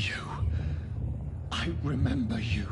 You. I remember you.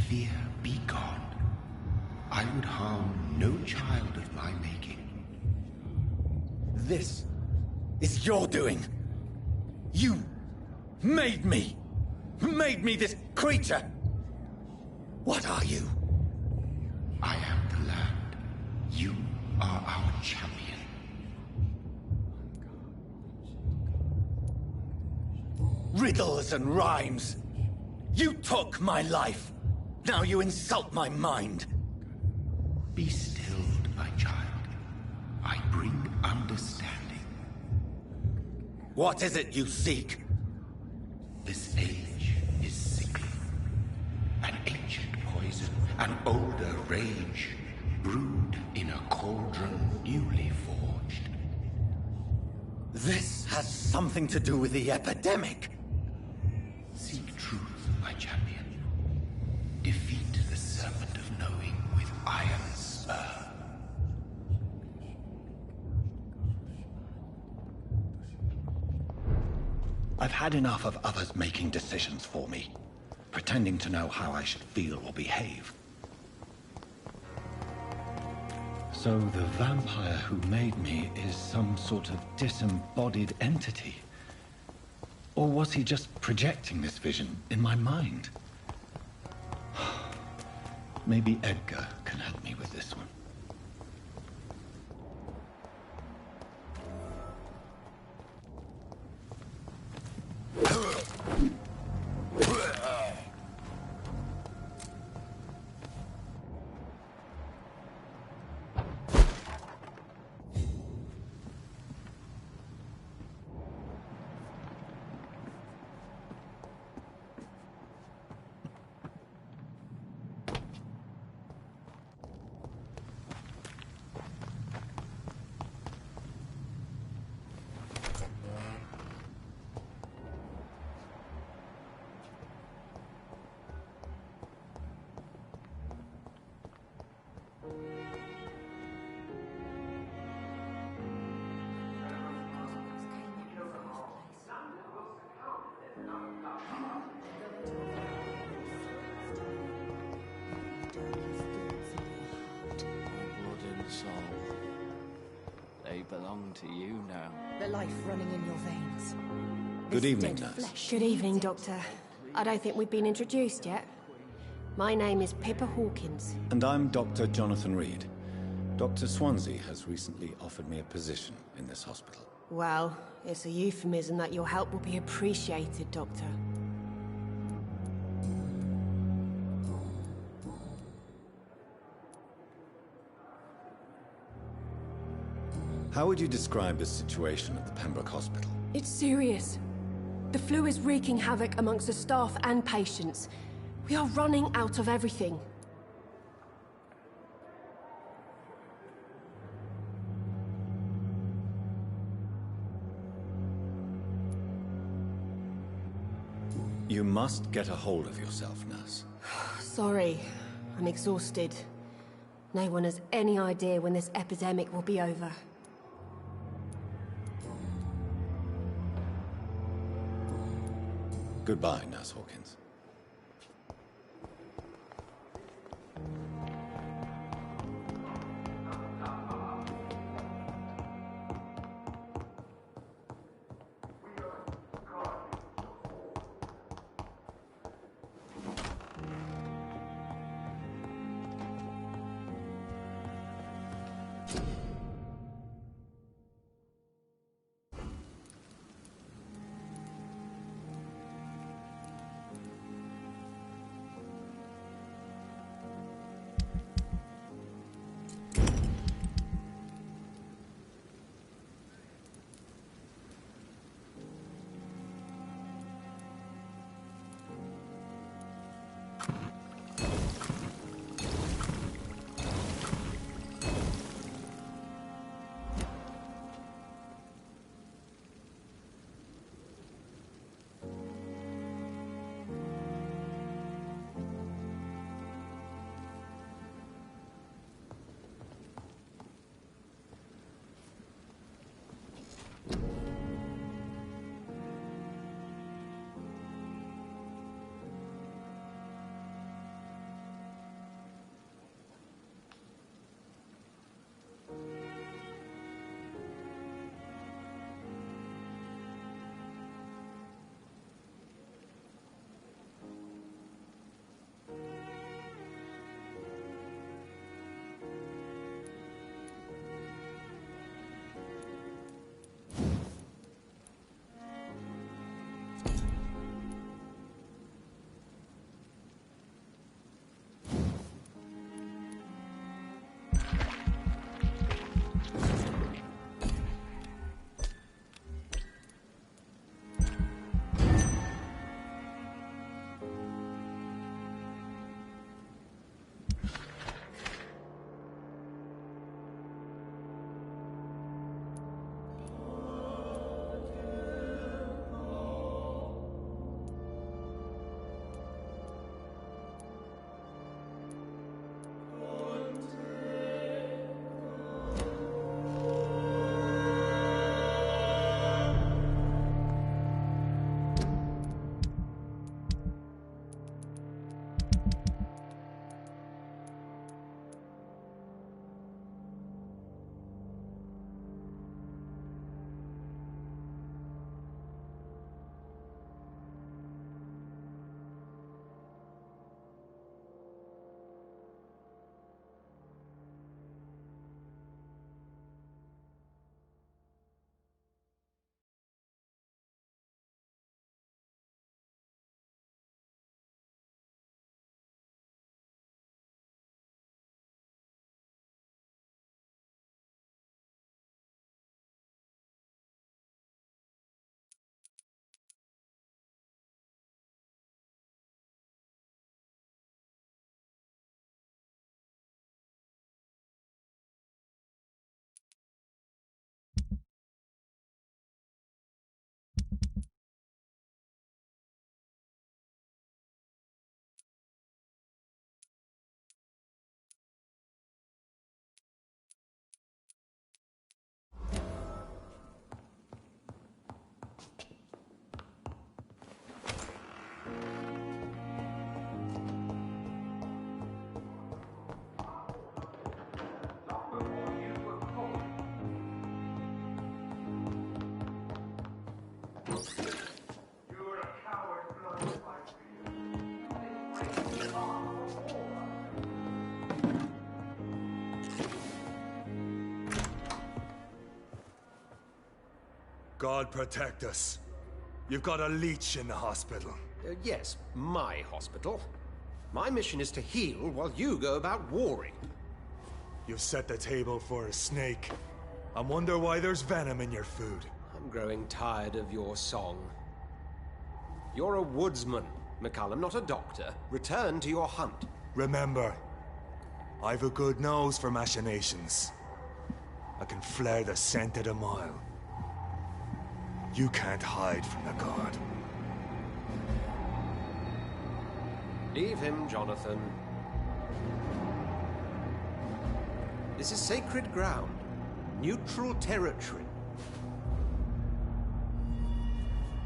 Fear be gone. I would harm no child of my making. This is your doing. You made me. Made me this creature. What are you? I am the land. You are our champion. Riddles and rhymes. You took my life. Now you insult my mind. Be stilled, my child. I bring understanding. What is it you seek? This age is sickly. An ancient poison, an older rage, brewed in a cauldron newly forged. This has something to do with the epidemic. Seek truth, my champion. Defeat the serpent of knowing with iron spur. I've had enough of others making decisions for me, pretending to know how I should feel or behave. So the vampire who made me is some sort of disembodied entity? Or was he just projecting this vision in my mind? Maybe Edgar can help me with this one. belong to you now. The life running in your veins. Good This evening, dead nurse. flesh Good evening, needs it. Doctor. I don't think we've been introduced yet. My name is Pippa Hawkins. And I'm Dr. Jonathan Reed. Dr. Swansea has recently offered me a position in this hospital. Well, it's a euphemism that your help will be appreciated, Doctor. How would you describe the situation at the Pembroke Hospital? It's serious. The flu is wreaking havoc amongst the staff and patients. We are running out of everything. You must get a hold of yourself, nurse. Sorry, I'm exhausted. No one has any idea when this epidemic will be over. Goodbye, Nurse Hawkins. God protect us. You've got a leech in the hospital. Yes, my hospital. My mission is to heal while you go about warring. You've set the table for a snake. I wonder why there's venom in your food. I'm growing tired of your song. You're a woodsman, McCallum, not a doctor. Return to your hunt. Remember, I've a good nose for machinations. I can flare the scent at a mile. You can't hide from the God. Leave him, Jonathan. This is sacred ground. Neutral territory.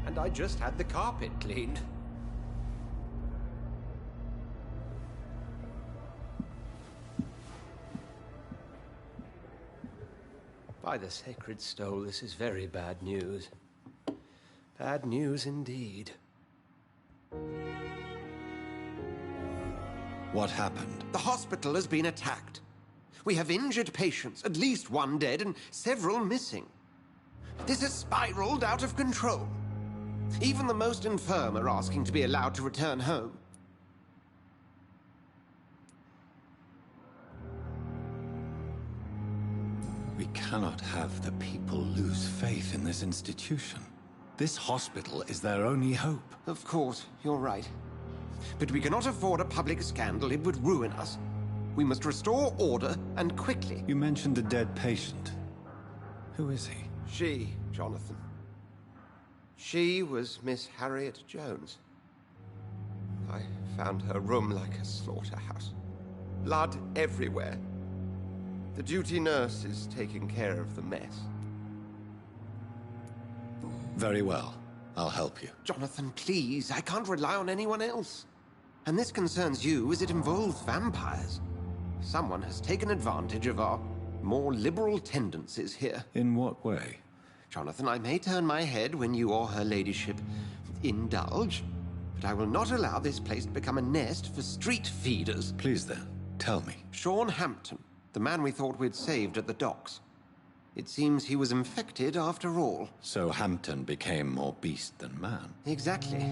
And I just had the carpet cleaned. By the sacred stole, this is very bad news. Bad news indeed. What happened? The hospital has been attacked. We have injured patients, at least one dead and several missing. This has spiraled out of control. Even the most infirm are asking to be allowed to return home. We cannot have the people lose faith in this institution. This hospital is their only hope. Of course, you're right. But we cannot afford a public scandal. It would ruin us. We must restore order, and quickly. You mentioned a dead patient. Who is he? She, Jonathan. She was Miss Harriet Jones. I found her room like a slaughterhouse. Blood everywhere. The duty nurse is taking care of the mess. Very well. I'll help you. Jonathan, please. I can't rely on anyone else. And this concerns you as it involves vampires. Someone has taken advantage of our more liberal tendencies here. In what way? Jonathan, I may turn my head when you or her ladyship indulge, but I will not allow this place to become a nest for street feeders. Please then, tell me. Sean Hampton, the man we thought we'd saved at the docks. It seems he was infected after all. So Hampton became more beast than man. Exactly.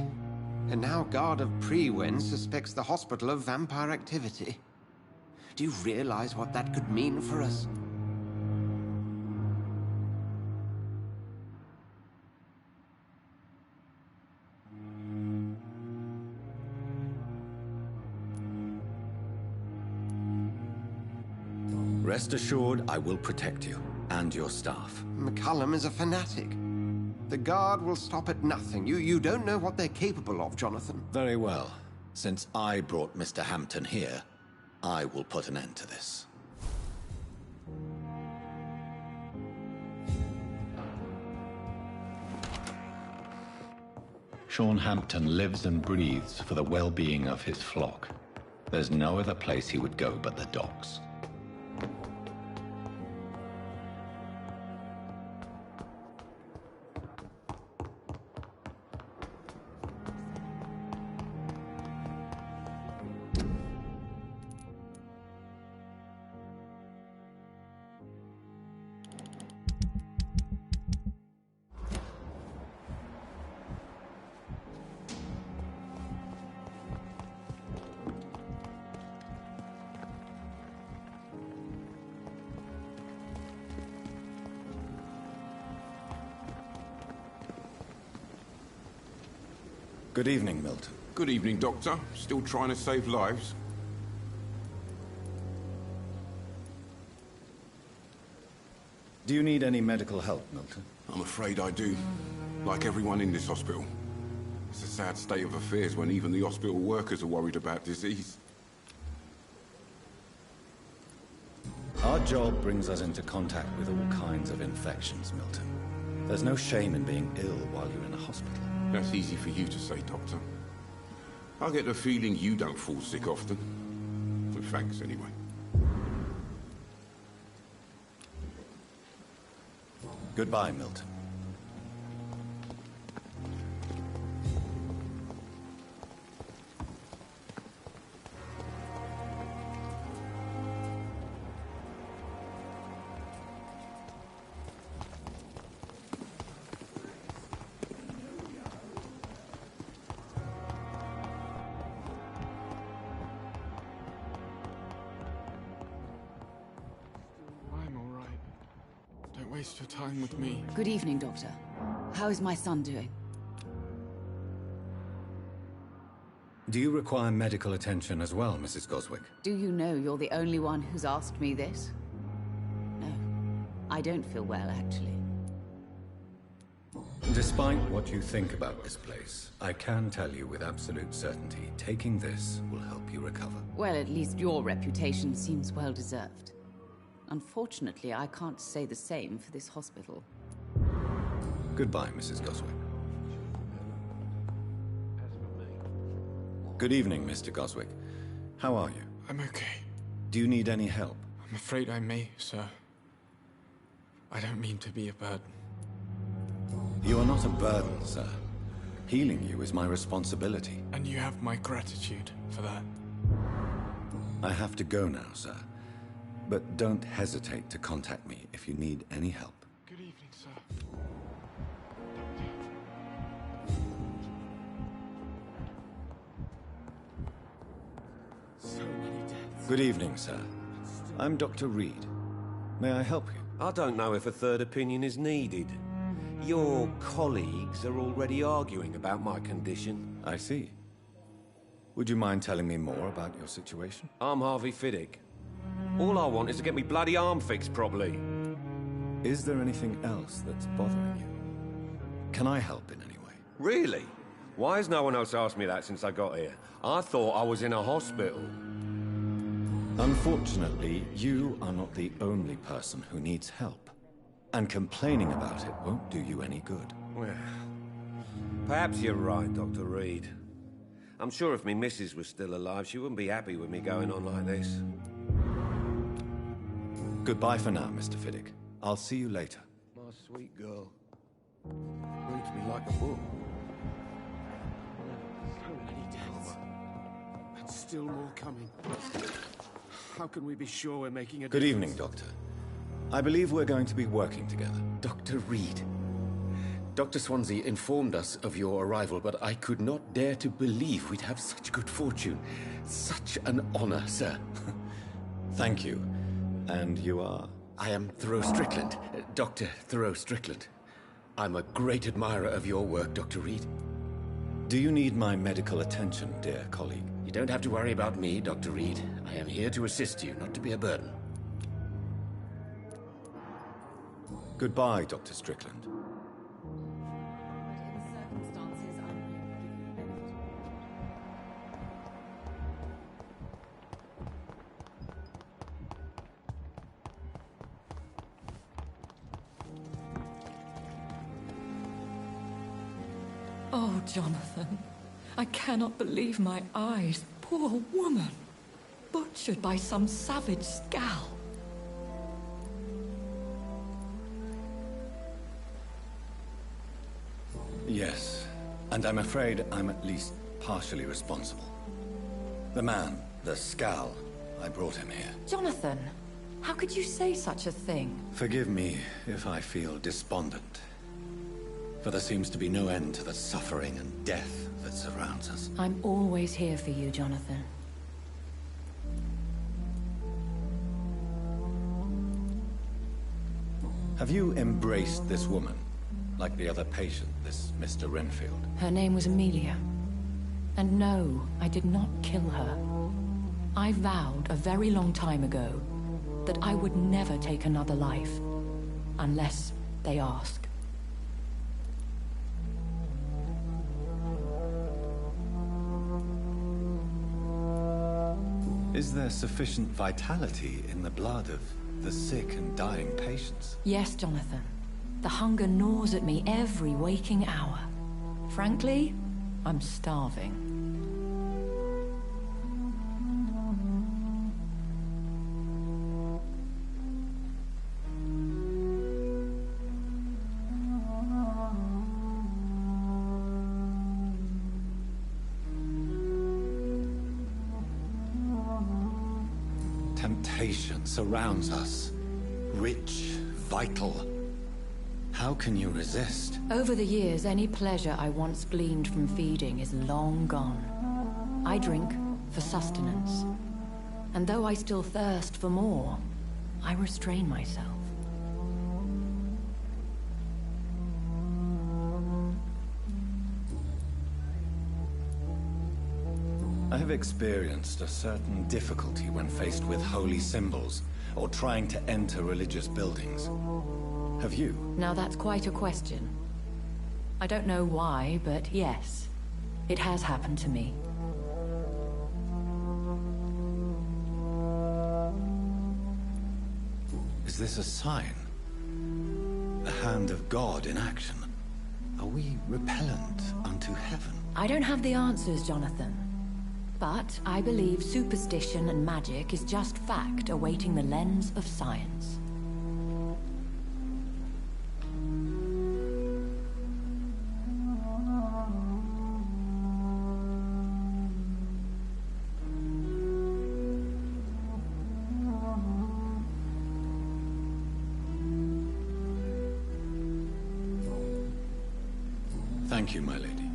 And now Guard of Prewen suspects the hospital of vampire activity. Do you realize what that could mean for us? Rest assured, I will protect you and your staff. McCallum is a fanatic. The Guard will stop at nothing. You don't know what they're capable of, Jonathan. Very well. Since I brought Mr. Hampton here, I will put an end to this. Sean Hampton lives and breathes for the well-being of his flock. There's no other place he would go but the docks. Good evening, Milton. Good evening, Doctor. Still trying to save lives? Do you need any medical help, Milton? I'm afraid I do. Like everyone in this hospital. It's a sad state of affairs when even the hospital workers are worried about disease. Our job brings us into contact with all kinds of infections, Milton. There's no shame in being ill while you're in a hospital. That's easy for you to say, Doctor. I get the feeling you don't fall sick often. Well, thanks, anyway. Goodbye, Milton. Don't waste your time with me. Good evening, Doctor. How is my son doing? Do you require medical attention as well, Mrs. Goswick? Do you know you're the only one who's asked me this? No, I don't feel well, actually. Despite what you think about this place, I can tell you with absolute certainty, taking this will help you recover. Well, at least your reputation seems well deserved. Unfortunately, I can't say the same for this hospital. Goodbye, Mrs. Goswick. Good evening, Mr. Goswick. How are you? I'm okay. Do you need any help? I'm afraid I may, sir. I don't mean to be a burden. You are not a burden, sir. Healing you is my responsibility. And you have my gratitude for that. I have to go now, sir. But don't hesitate to contact me if you need any help. Good evening, sir. So many deaths. Good evening, sir. I'm Dr. Reed. May I help you? I don't know if a third opinion is needed. Your colleagues are already arguing about my condition. I see. Would you mind telling me more about your situation? I'm Harvey Fiddick. All I want is to get me bloody arm fixed properly. Is there anything else that's bothering you? Can I help in any way? Really? Why has no one else asked me that since I got here? I thought I was in a hospital. Unfortunately, you are not the only person who needs help. And complaining about it won't do you any good. Well, perhaps you're right, Dr. Reed. I'm sure if me missus was still alive, she wouldn't be happy with me going on like this. Goodbye for now, Mr. Fiddick. I'll see you later. My sweet girl. Reads me like a book. So many deaths. And still more coming. How can we be sure we're making a Good difference? evening, Doctor. I believe we're going to be working together. Dr. Reed. Dr. Swansea informed us of your arrival, but I could not dare to believe we'd have such good fortune. Such an honor, sir. Thank you. And you are? I am Thoreau Strickland, Dr. Thoreau Strickland. I'm a great admirer of your work, Dr. Reed. Do you need my medical attention, dear colleague? You don't have to worry about me, Dr. Reed. I am here to assist you, not to be a burden. Goodbye, Dr. Strickland. In circumstances, I'm going to give you the benefit. Oh, Jonathan. I cannot believe my eyes. Poor woman. Butchered by some savage scowl. Yes, and I'm afraid I'm at least partially responsible. The man, the Scowl, I brought him here. Jonathan, how could you say such a thing? Forgive me if I feel despondent. For there seems to be no end to the suffering and death that surrounds us. I'm always here for you, Jonathan. Have you embraced this woman? Like the other patient, this Mr. Renfield? Her name was Amelia. And no, I did not kill her. I vowed a very long time ago that I would never take another life. Unless they ask. Is there sufficient vitality in the blood of the sick and dying patients? Yes, Jonathan. The hunger gnaws at me every waking hour. Frankly, I'm starving. Temptation surrounds us. Rich, vital. How can you resist? Over the years, any pleasure I once gleaned from feeding is long gone. I drink for sustenance. And though I still thirst for more, I restrain myself. I have experienced a certain difficulty when faced with holy symbols, or trying to enter religious buildings. Have you? Now that's quite a question. I don't know why, but yes, it has happened to me. Is this a sign? The hand of God in action? Are we repellent unto heaven? I don't have the answers, Jonathan. But I believe superstition and magic is just fact awaiting the lens of science. Thank you, my lady.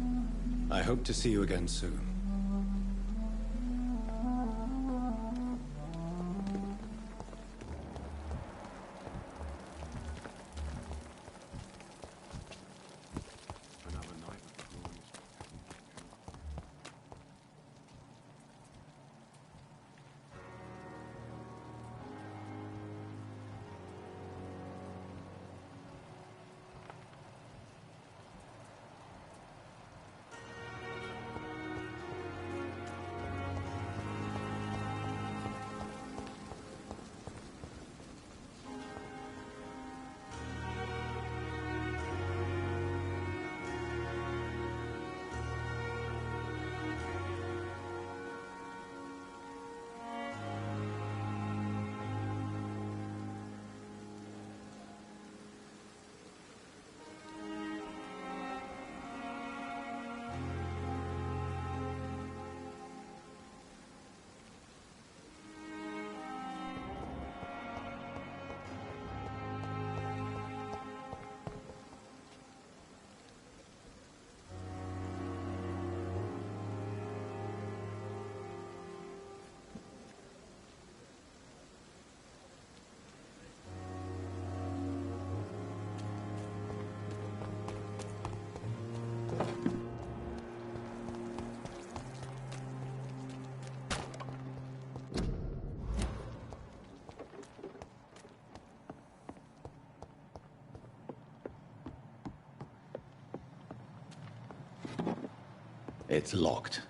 I hope to see you again soon. It's locked.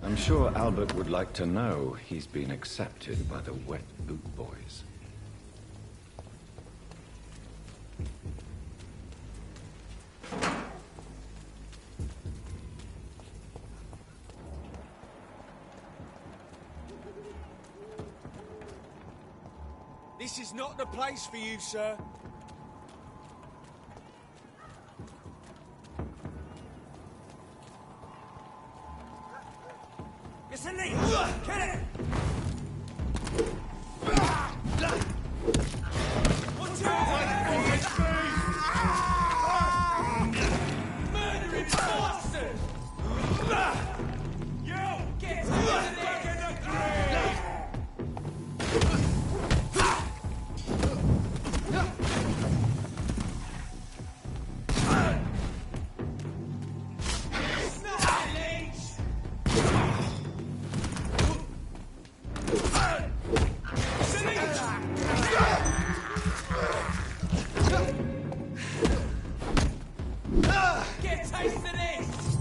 I'm sure Albert would like to know he's been accepted by the Wet Boot Boys. This is not the place for you, sir. It's a leech! Kill it! What's your murdering bastard! You get back in the grave! Get a taste of this!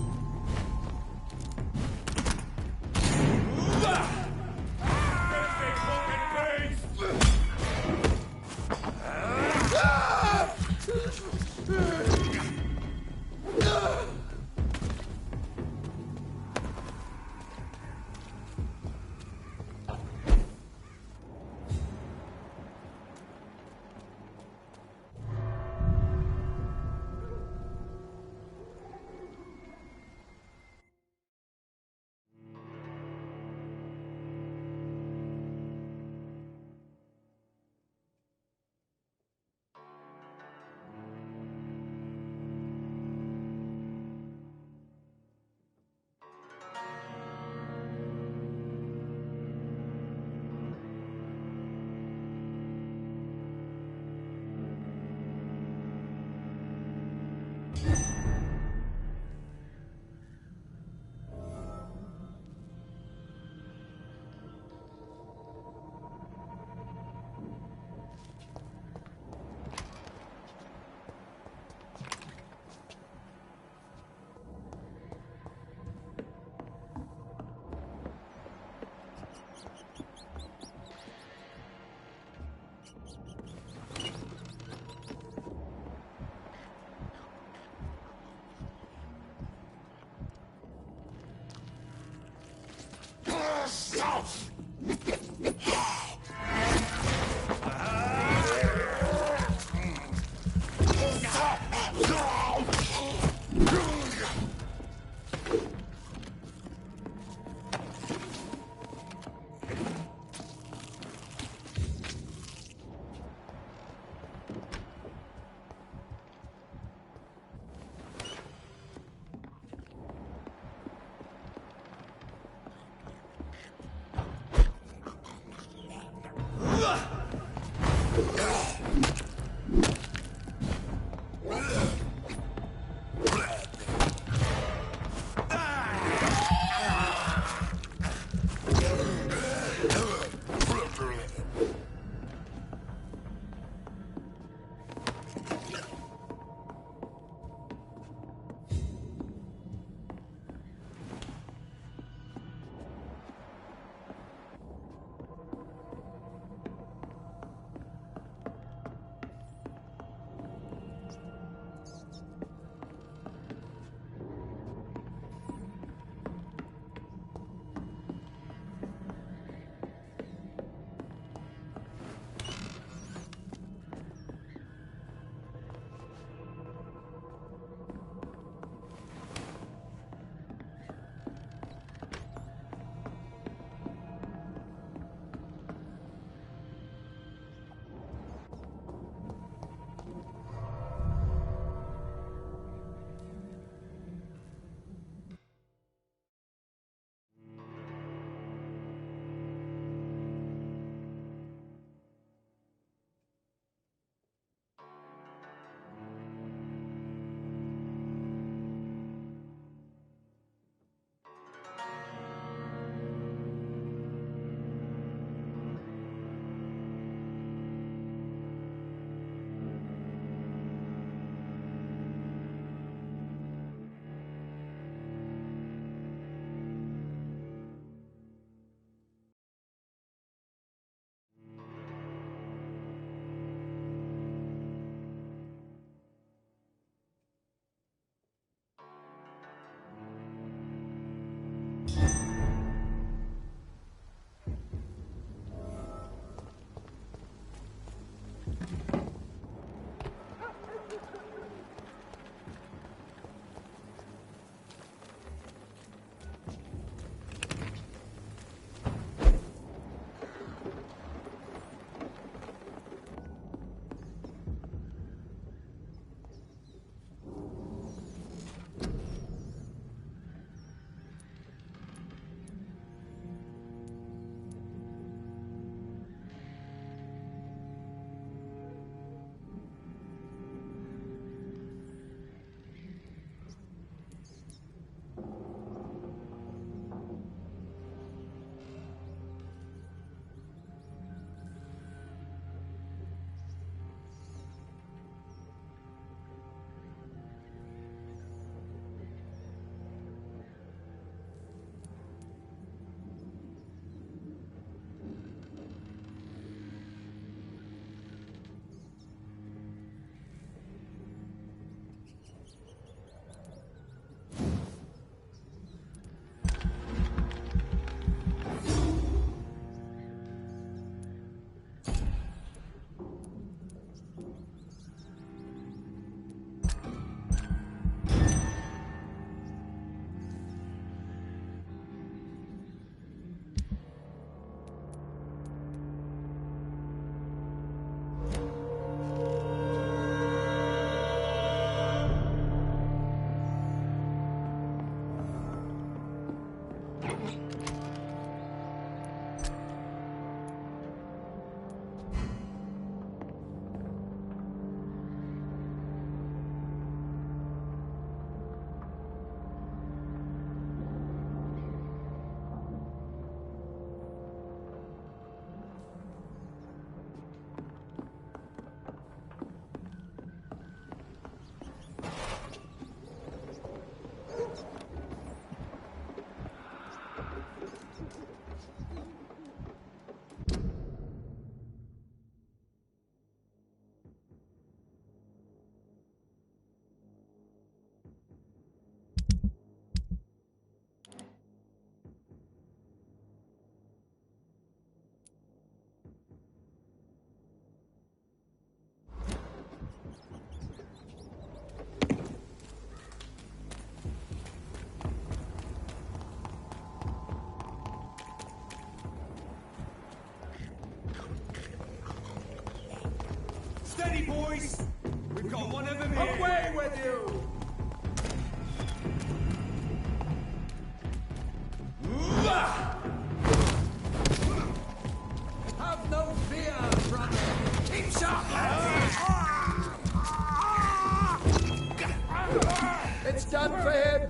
done for him!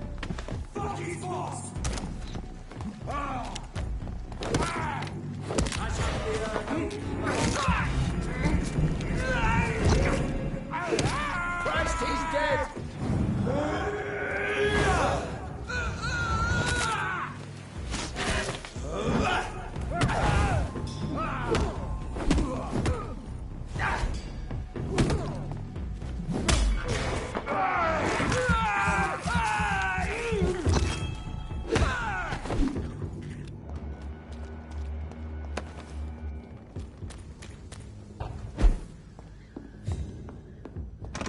Fuck his boss! Christ, he's dead!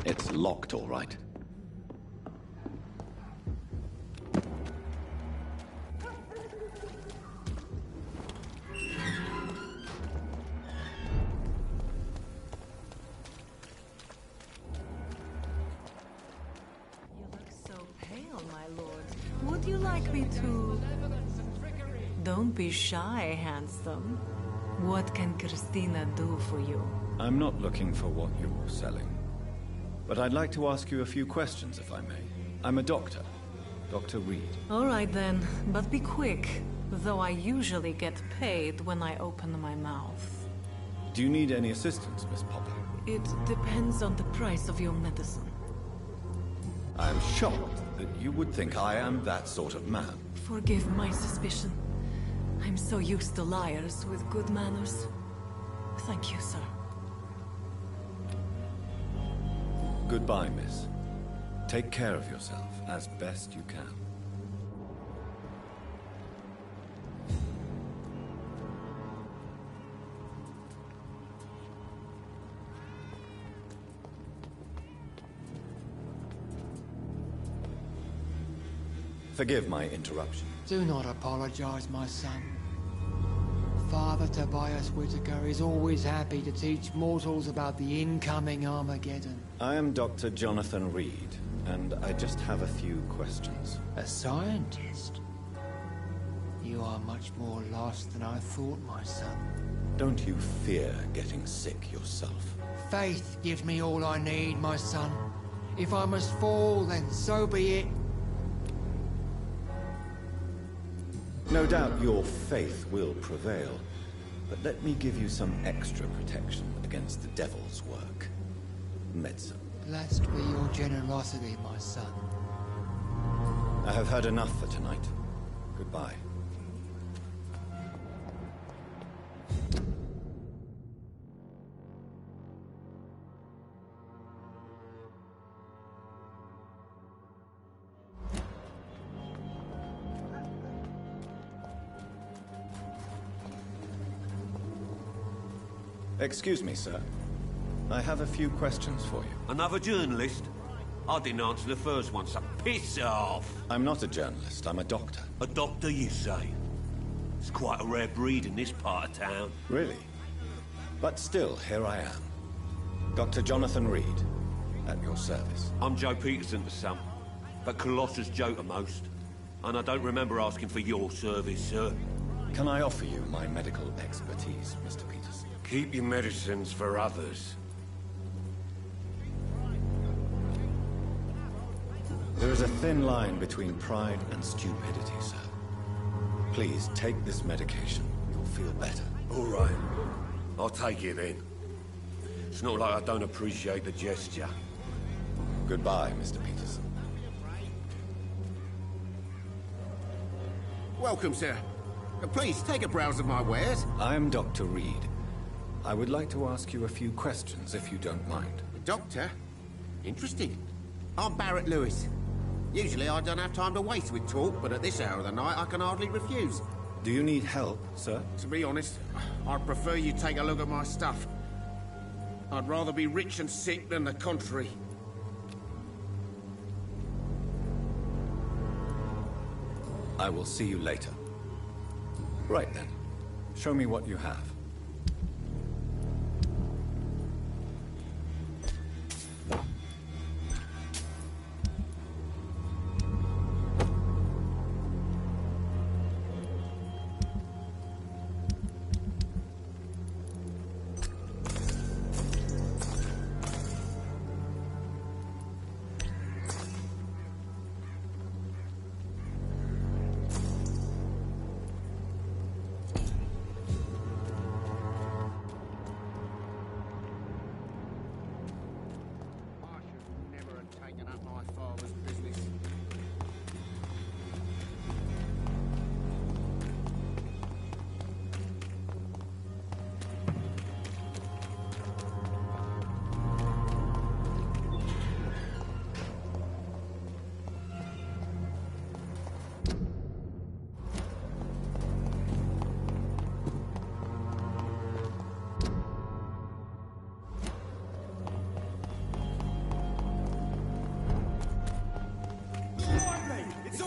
It's locked, all right. Would you like me to... Don't be shy, handsome. What can Christina do for you? I'm not looking for what you're selling. But I'd like to ask you a few questions, if I may. I'm a doctor. Dr. Reed. All right then, but be quick. Though I usually get paid when I open my mouth. Do you need any assistance, Miss Popper? It depends on the price of your medicine. I'm shocked that you would think I am that sort of man. Forgive my suspicion. I'm so used to liars with good manners. Thank you, sir. Goodbye, miss. Take care of yourself as best you can. Forgive my interruption. Do not apologize, my son. Father Tobias Whitaker is always happy to teach mortals about the incoming Armageddon. I am Dr. Jonathan Reed, and I just have a few questions. A scientist? You are much more lost than I thought, my son. Don't you fear getting sick yourself? Faith gives me all I need, my son. If I must fall, then so be it. No doubt your faith will prevail, but let me give you some extra protection against the devil's work. Medicine. Blessed be your generosity, my son. I have had enough for tonight. Goodbye. Excuse me, sir. I have a few questions for you. Another journalist? I didn't answer the first one, so piss off! I'm not a journalist, I'm a doctor. A doctor, you say? It's quite a rare breed in this part of town. Really? But still, here I am. Dr. Jonathan Reed, at your service. I'm Joe Peterson to some, but Colossus Joe to most. And I don't remember asking for your service, sir. Can I offer you my medical expertise, Mr. Peterson? Keep your medicines for others. There is a thin line between pride and stupidity, sir. Please, take this medication. You'll feel better. All right. I'll take it then. It's not like I don't appreciate the gesture. Goodbye, Mr. Peterson. Welcome, sir. Please, take a browse of my wares. I am Dr. Reed. I would like to ask you a few questions, if you don't mind. Doctor? Interesting. I'm Barrett Lewis. Usually I don't have time to waste with talk, but at this hour of the night I can hardly refuse. Do you need help, sir? To be honest, I'd prefer you take a look at my stuff. I'd rather be rich and sick than the contrary. I will see you later. Right then. Show me what you have.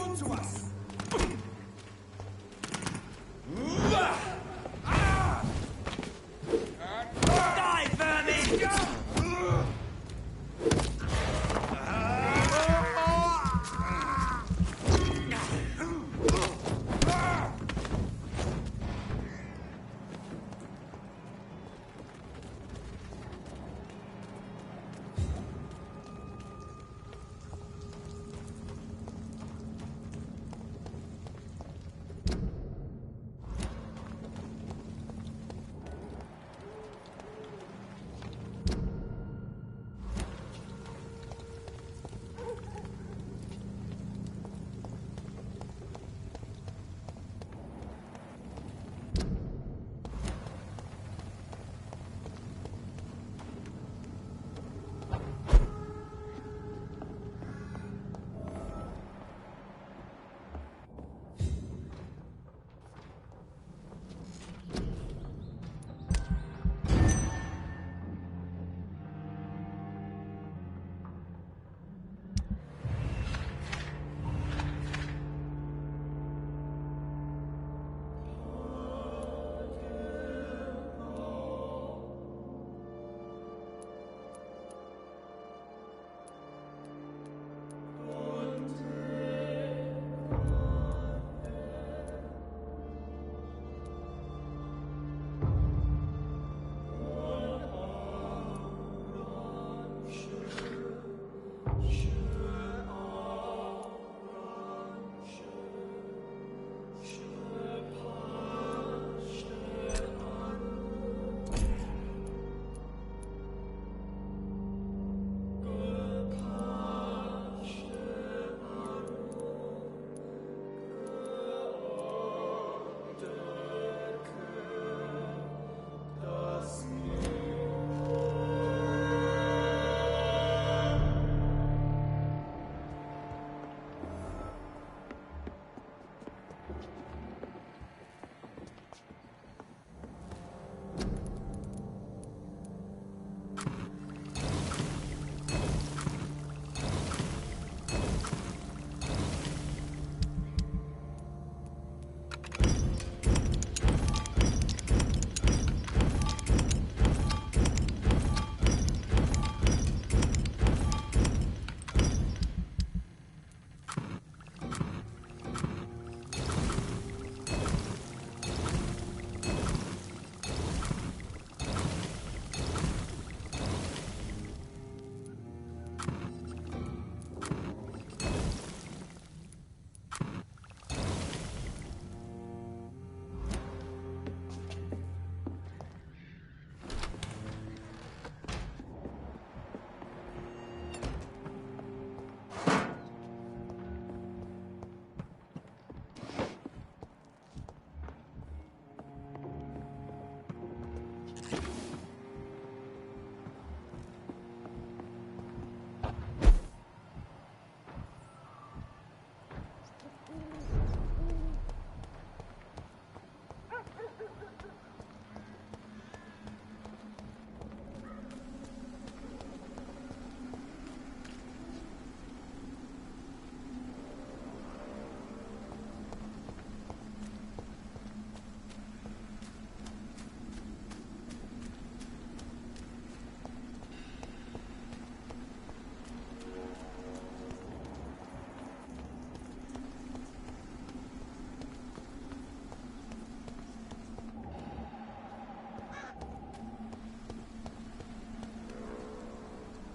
come to us! Die, vermin!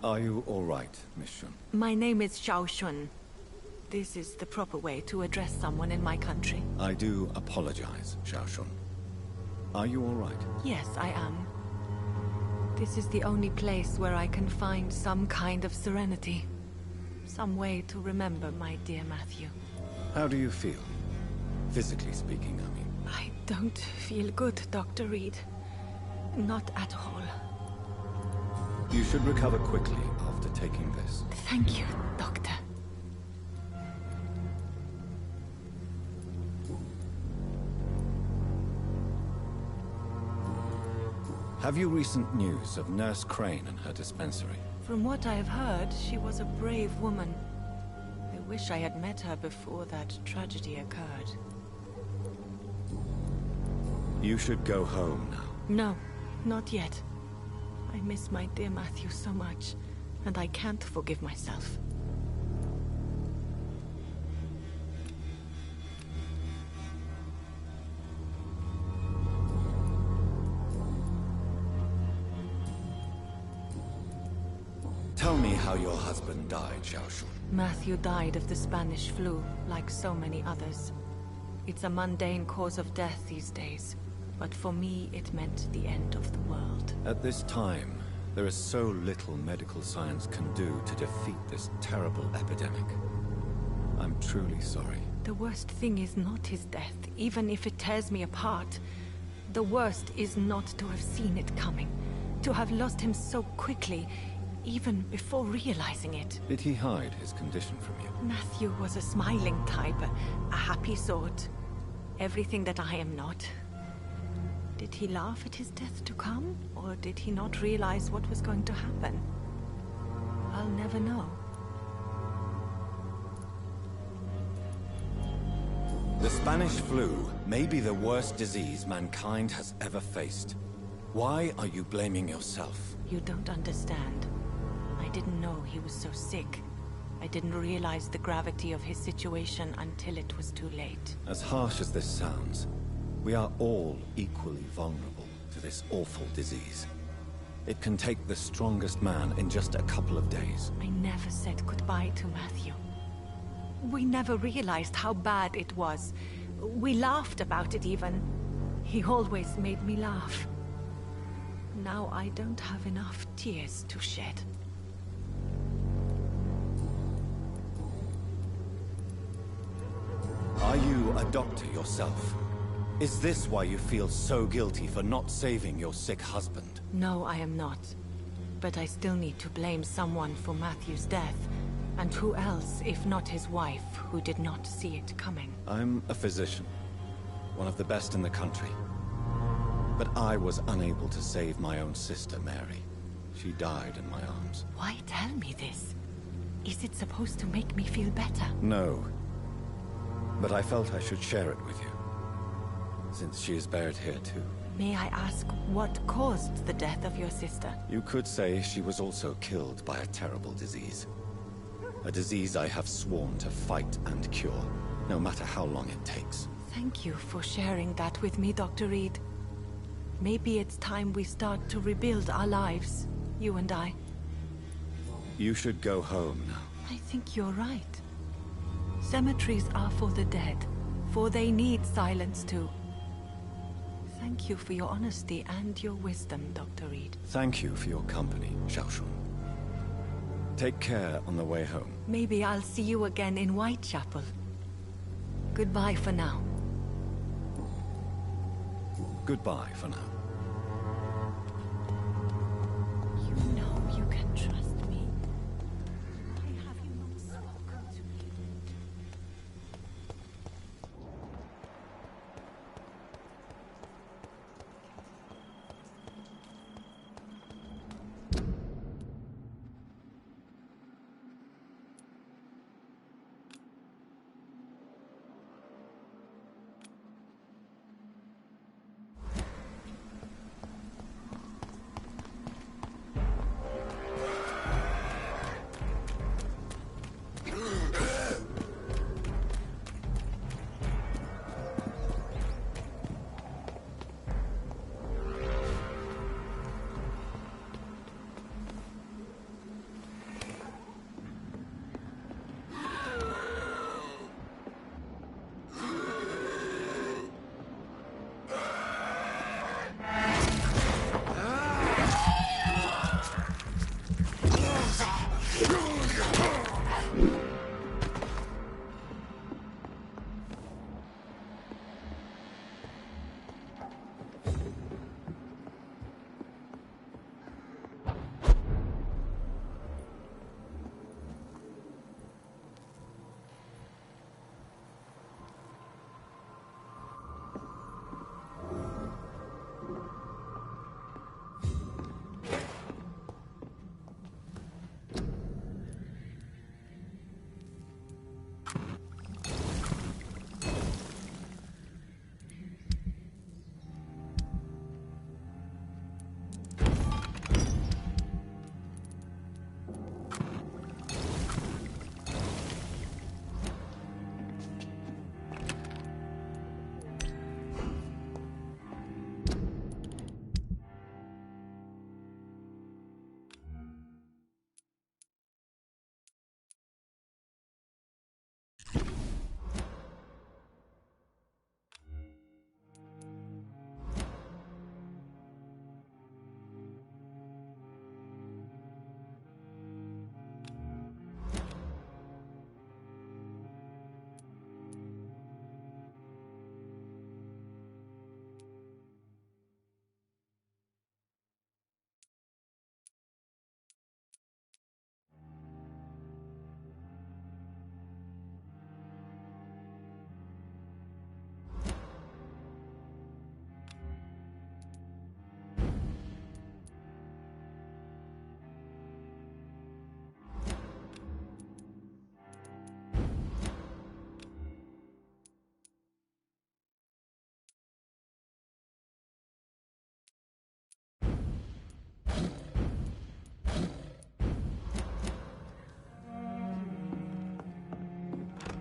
Are you all right, Miss Shun? My name is Xiao Shun. This is the proper way to address someone in my country. I do apologize, Xiao Shun. Are you all right? Yes, I am. This is the only place where I can find some kind of serenity. Some way to remember my dear Matthew. How do you feel? Physically speaking, I mean. I don't feel good, Dr. Reed. Not at all. You should recover quickly after taking this. Thank you, Doctor. Have you recent news of Nurse Crane and her dispensary? From what I have heard, she was a brave woman. I wish I had met her before that tragedy occurred. You should go home now. No, not yet. I miss my dear Matthew so much, and I can't forgive myself. Tell me how your husband died, Xiaoshun. Matthew died of the Spanish flu, like so many others. It's a mundane cause of death these days, but for me it meant the end of the world. At this time, there is so little medical science can do to defeat this terrible epidemic. I'm truly sorry. The worst thing is not his death, even if it tears me apart. The worst is not to have seen it coming, to have lost him so quickly, even before realizing it. Did he hide his condition from you? Matthew was a smiling type, a happy sort. Everything that I am not. Did he laugh at his death to come, or did he not realize what was going to happen? I'll never know. The Spanish flu may be the worst disease mankind has ever faced. Why are you blaming yourself? You don't understand. I didn't know he was so sick. I didn't realize the gravity of his situation until it was too late. As harsh as this sounds, we are all equally vulnerable to this awful disease. It can take the strongest man in just a couple of days. I never said goodbye to Matthew. We never realized how bad it was. We laughed about it even. He always made me laugh. Now I don't have enough tears to shed. Are you a doctor yourself? Is this why you feel so guilty for not saving your sick husband? No, I am not. But I still need to blame someone for Matthew's death. And who else, if not his wife, who did not see it coming? I'm a physician, one of the best in the country. But I was unable to save my own sister, Mary. She died in my arms. Why tell me this? Is it supposed to make me feel better? No. But I felt I should share it with you, since she is buried here too. May I ask what caused the death of your sister? You could say she was also killed by a terrible disease. A disease I have sworn to fight and cure, no matter how long it takes. Thank you for sharing that with me, Dr. Reed. Maybe it's time we start to rebuild our lives, you and I. You should go home now. I think you're right. Cemeteries are for the dead, for they need silence too. Thank you for your honesty and your wisdom, Dr. Reed. Thank you for your company, Xiaoshun. Take care on the way home. Maybe I'll see you again in Whitechapel. Goodbye for now. Goodbye for now. You know you can trust me. Why have you not spoken to me?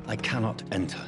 I cannot enter.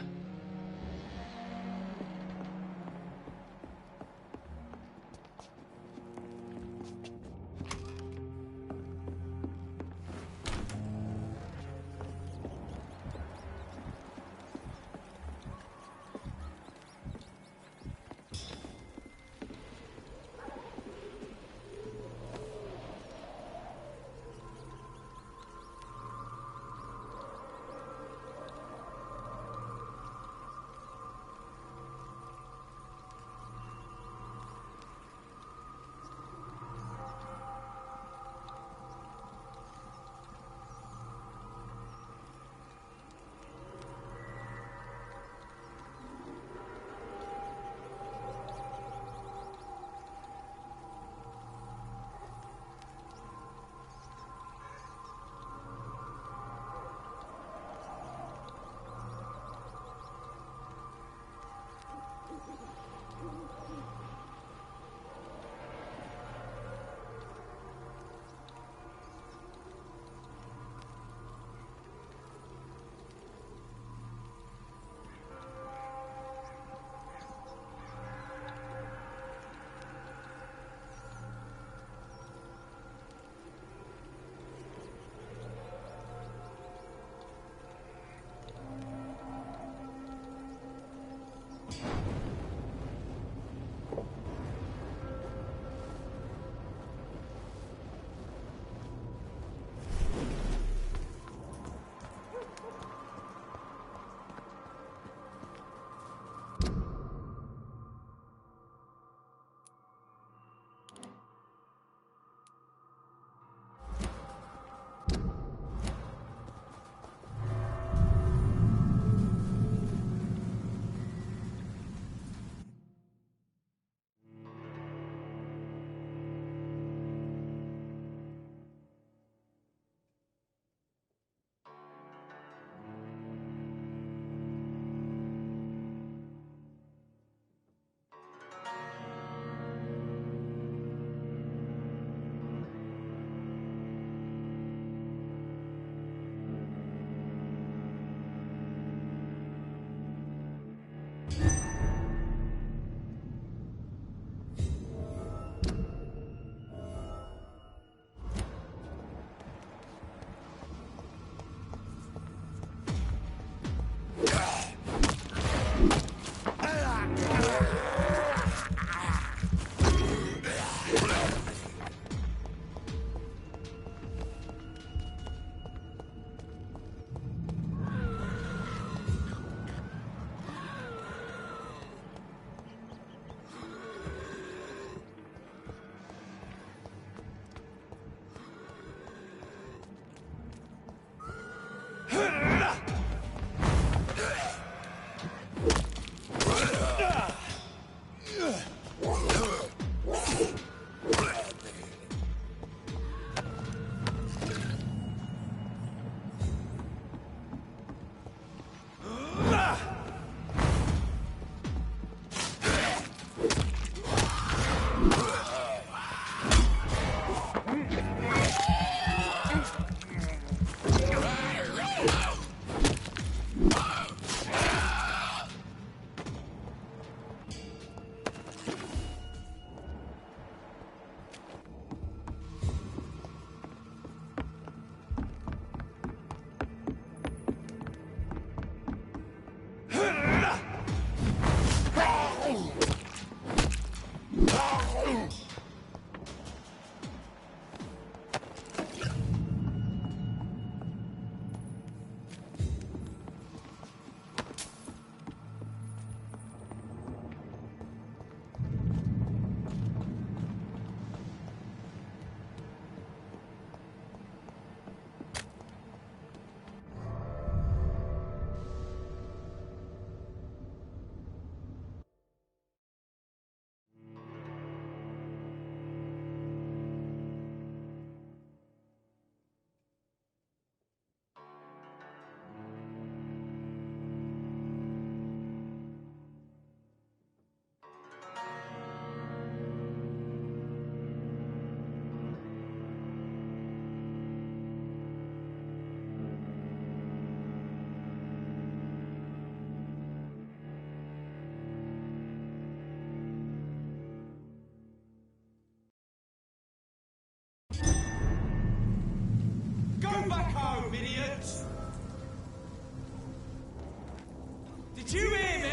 Did you hear me?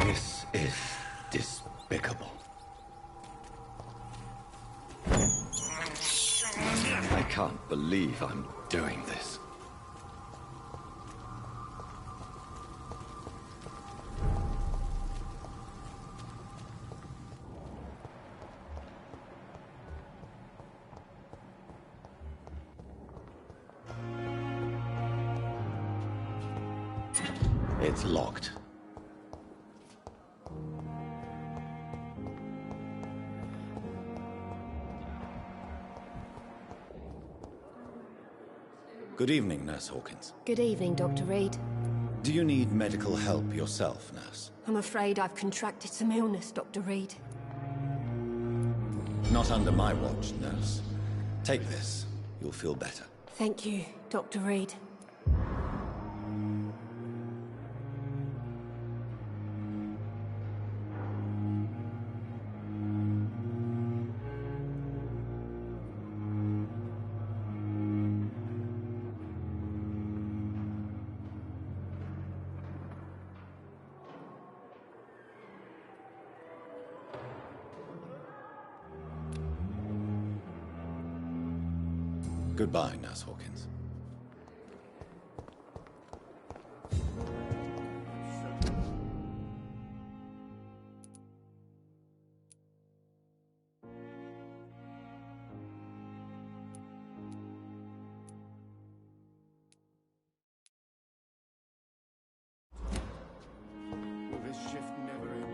This is despicable. I can't believe I'm doing this. It's locked. Good evening, Nurse Hawkins. Good evening, Dr. Reed. Do you need medical help yourself, Nurse? I'm afraid I've contracted some illness, Dr. Reed. Not under my watch, Nurse. Take this. You'll feel better. Thank you, Dr. Reed. Goodbye, Nurse Hawkins. Will this shift never end?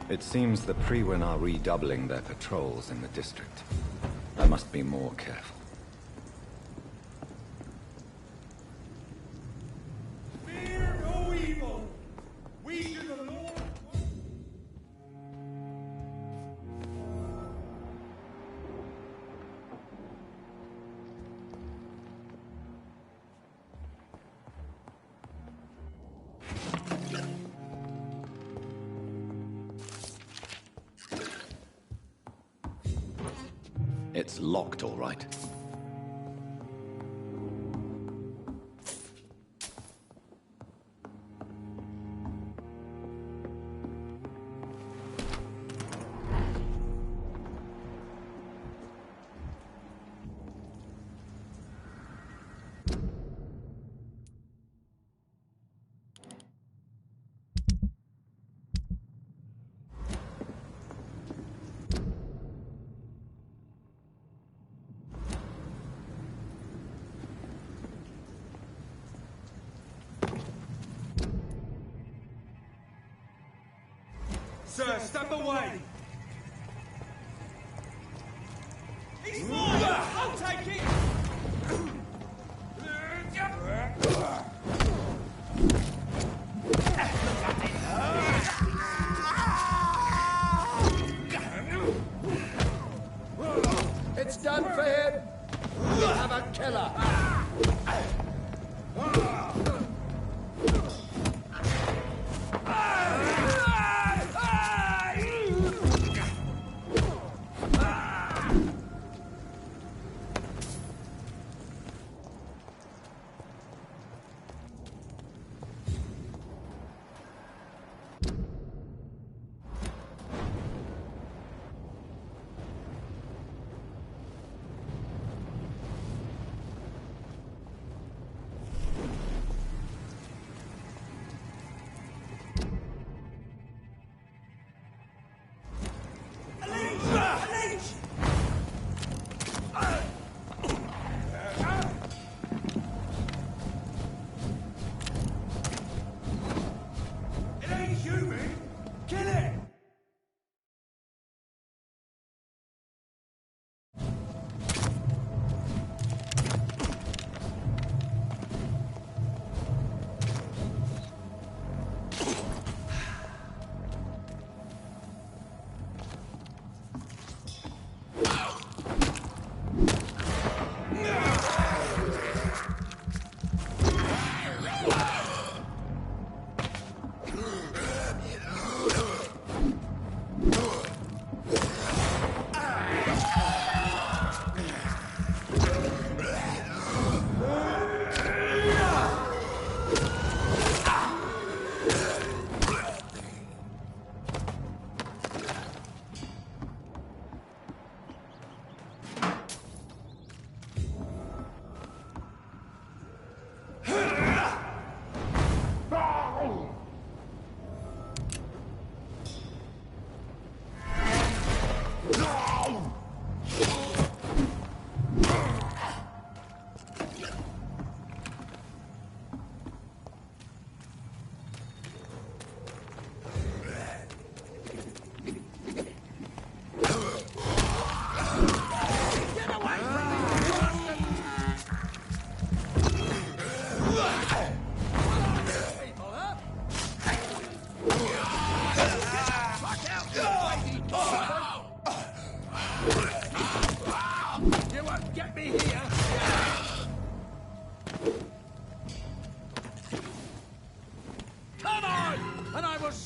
It seems the Freewen are redoubling their patrols in the district. I must be more careful. Fear no evil. We do the Lord. It's locked, all right. Sir, step away! He's mine! I'll take it! It's done for him! We have a killer!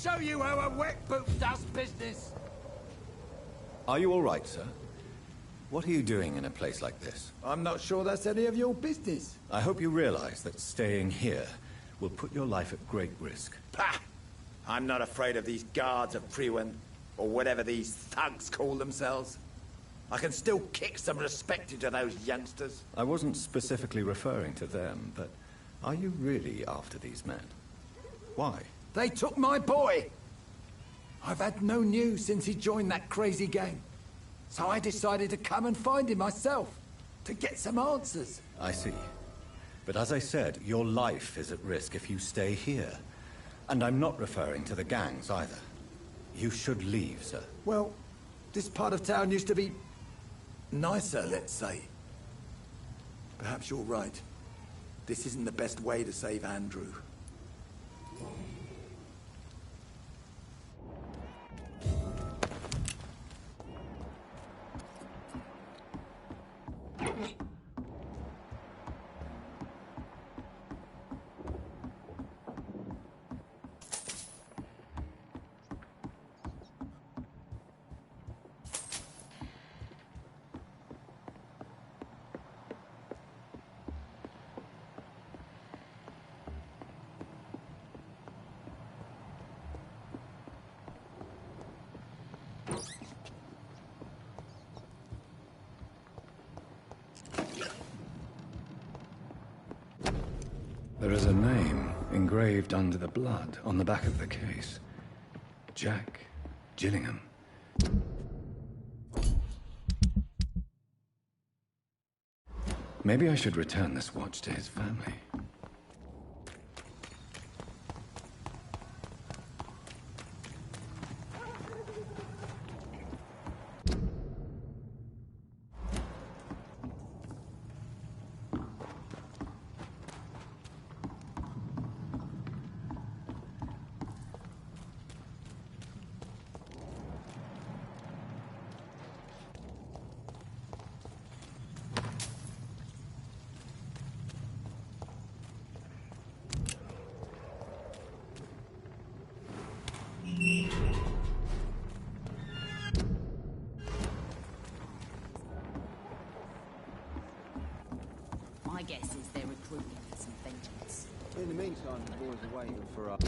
Show you how a wet boot does business. Are you all right, sir? What are you doing in a place like this? I'm not sure that's any of your business. I hope you realize that staying here will put your life at great risk. Pah! I'm not afraid of these guards of Priwen, or whatever these thugs call themselves. I can still kick some respect into those youngsters. I wasn't specifically referring to them, but are you really after these men? Why? They took my boy! I've had no news since he joined that crazy gang. So I decided to come and find him myself, to get some answers. I see. But as I said, your life is at risk if you stay here. And I'm not referring to the gangs either. You should leave, sir. Well, this part of town used to be nicer, let's say. Perhaps you're right. This isn't the best way to save Andrew. There is a name engraved under the blood on the back of the case. Jack Gillingham. Maybe I should return this watch to his family. My guess is they're recruiting for some vengeance. In the meantime, the boys are waiting for us.